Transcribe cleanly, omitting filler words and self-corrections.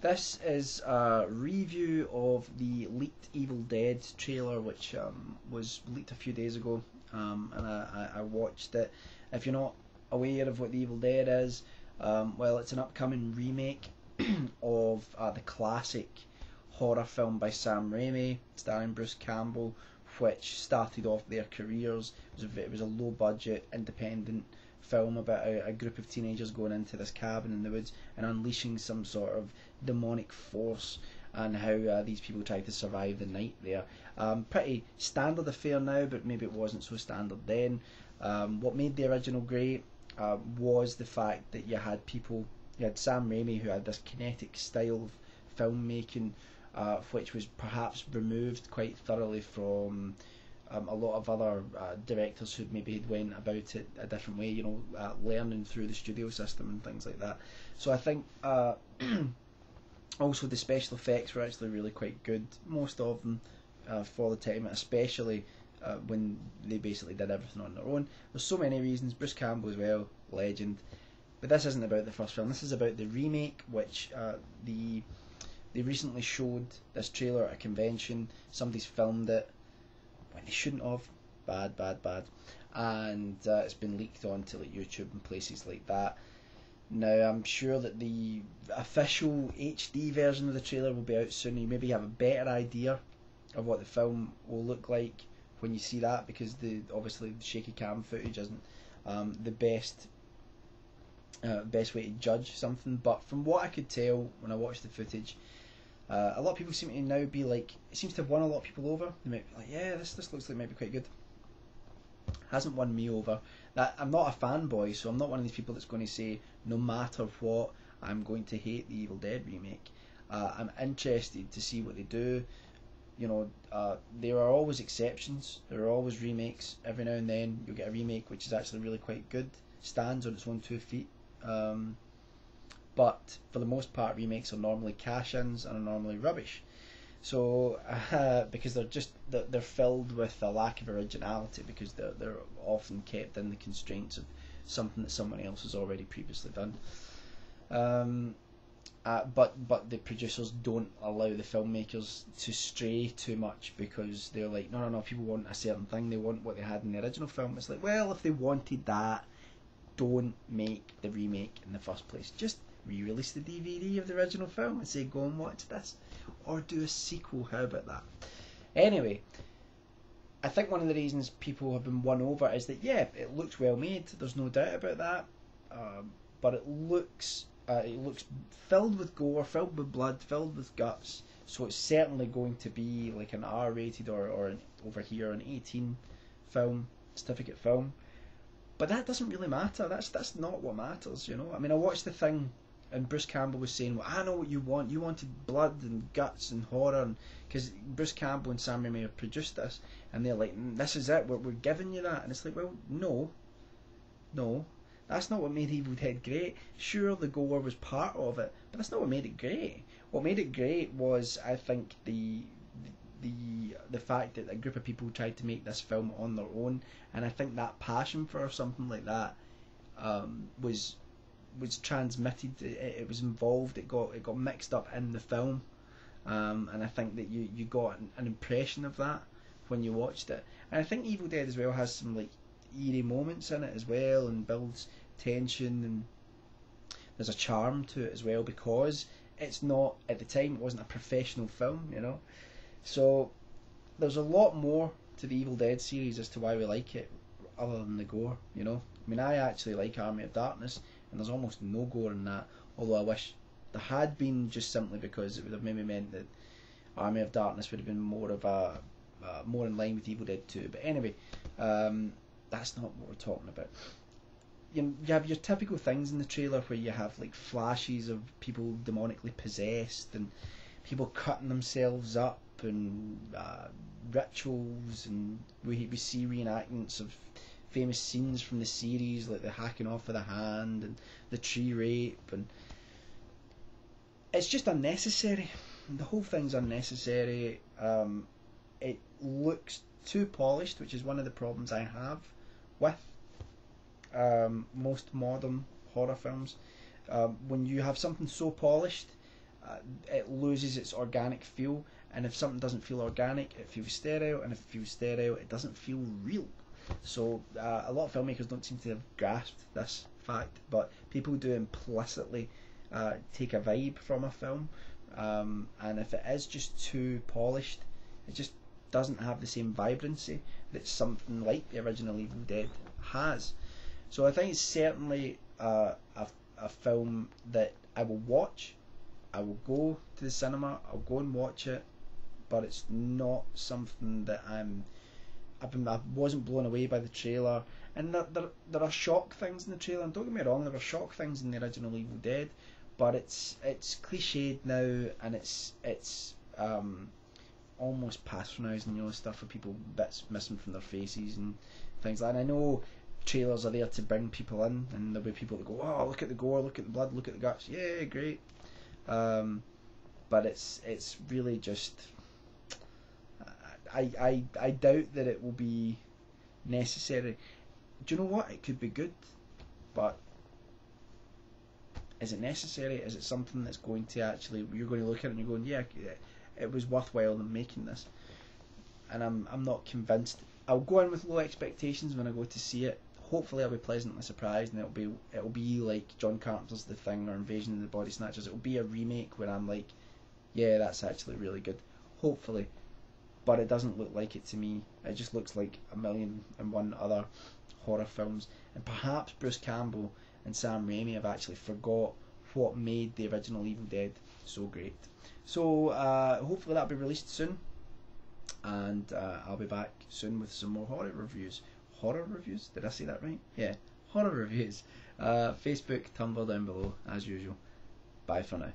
This is a review of the leaked Evil Dead trailer, which was leaked a few days ago, and I watched it. If you're not aware of what the Evil Dead is, well, it's an upcoming remake of the classic horror film by Sam Raimi, starring Bruce Campbell, which started off their careers. It was a low budget, independent film about a group of teenagers going into this cabin in the woods and unleashing some sort of demonic force, and how these people try to survive the night there. Pretty standard affair now, but maybe it wasn't so standard then. What made the original great was the fact that you had Sam Raimi, who had this kinetic style of filmmaking, which was perhaps removed quite thoroughly from a lot of other directors who maybe had went about it a different way, learning through the studio system and things like that. So I think also the special effects were actually really quite good, most of them for the time, especially when they basically did everything on their own. There's so many reasons. Bruce Campbell as well, legend. But this isn't about the first film. This is about the remake, which they recently showed this trailer at a convention. Somebody's filmed it when they shouldn't have. Bad. And it's been leaked onto like YouTube and places like that. Now I'm sure that the official HD version of the trailer will be out soon. You maybe have a better idea of what the film will look like when you see that, because obviously the shaky cam footage isn't the best way to judge something. But from what I could tell when I watched the footage, a lot of people seem to now be like, it seems to have won a lot of people over. They might be like, yeah, this looks like it might be quite good. Hasn't won me over. That I'm not a fanboy, so I'm not one of these people that's going to say no matter what I'm going to hate the Evil Dead remake. I'm interested to see what they do. There are always exceptions. There are always remakes. Every now and then you'll get a remake which is actually really quite good, stands on its own 2 feet. But for the most part, remakes are normally cash-ins and are normally rubbish. So because they're filled with a lack of originality, because they're often kept in the constraints of something that someone else has already previously done. But the producers don't allow the filmmakers to stray too much, because they're like, no, people want a certain thing, they want what they had in the original film. It's like, well, if they wanted that, don't make the remake in the first place. Just re-release the DVD of the original film and say, go and watch this, or do a sequel. How about that? Anyway, I think one of the reasons people have been won over is that, yeah, it looks well made, there's no doubt about that, but it looks filled with gore, filled with blood, filled with guts. So it's certainly going to be like an R-rated or over here an 18 film, certificate film. But that doesn't really matter. That's not what matters, I mean, I watched the thing, and Bruce Campbell was saying, well, I know what you want. You wanted blood and guts and horror, because Bruce Campbell and Sam Raimi have produced this, and they're like, this is it. We're giving you that, and it's like, well, no. That's not what made Evil Dead great. Sure, the gore was part of it, but that's not what made it great. What made it great was, I think, the fact that a group of people tried to make this film on their own, and I think that passion for something like that was transmitted. It was involved. It got mixed up in the film, and I think that you got an impression of that when you watched it. And I think Evil Dead as well has some like eerie moments in it as well, and builds tension, and there's a charm to it as well, because it's not, at the time, it wasn't a professional film, So there's a lot more to the Evil Dead series as to why we like it, other than the gore. I mean, I actually like Army of Darkness, and there's almost no gore in that, although I wish there had been, just simply because it would have maybe meant that Army of Darkness would have been more of a more in line with Evil Dead 2. But anyway, that's not what we're talking about. You have your typical things in the trailer where you have like flashes of people demonically possessed, and people cutting themselves up, and rituals, and we see reenactments of famous scenes from the series, like the hacking off of the hand and the tree rape, and it's just unnecessary. The whole thing's unnecessary. It looks too polished, which is one of the problems I have with most modern horror films. When you have something so polished, it loses its organic feel. And if something doesn't feel organic, it feels sterile, and if it feels sterile, it doesn't feel real. So a lot of filmmakers don't seem to have grasped this fact, but people do implicitly take a vibe from a film, and if it is just too polished, it just doesn't have the same vibrancy that something like the original Evil Dead has. So I think it's certainly a film that I will watch. I will go to the cinema. I'll go and watch it, but it's not something that I wasn't blown away by the trailer. And there are shock things in the trailer. And don't get me wrong, there are shock things in the original Evil Dead, but it's cliched now, and it's almost patronising, stuff with people bits missing from their faces and things like that. And I know trailers are there to bring people in, and there'll be people that go, oh, look at the gore, look at the blood, look at the guts, yeah, great. But it's really just, I doubt that it will be necessary. Do you know what? It could be good, but is it necessary? Is it something that's going to actually, you're going to look at it and you're going, yeah, it was worthwhile them making this? And I'm not convinced. I'll go in with low expectations when I go to see it. Hopefully I'll be pleasantly surprised, and it'll be like John Carpenter's The Thing or Invasion of the Body Snatchers. It'll be a remake where I'm like, yeah, that's actually really good. Hopefully. But it doesn't look like it to me. It just looks like a million and one other horror films. And perhaps Bruce Campbell and Sam Raimi have actually forgot what made the original Evil Dead so great. So hopefully that'll be released soon, and I'll be back soon with some more horror reviews. Horror reviews? Did I say that right? Yeah, horror reviews. Facebook, Tumblr down below as usual. Bye for now.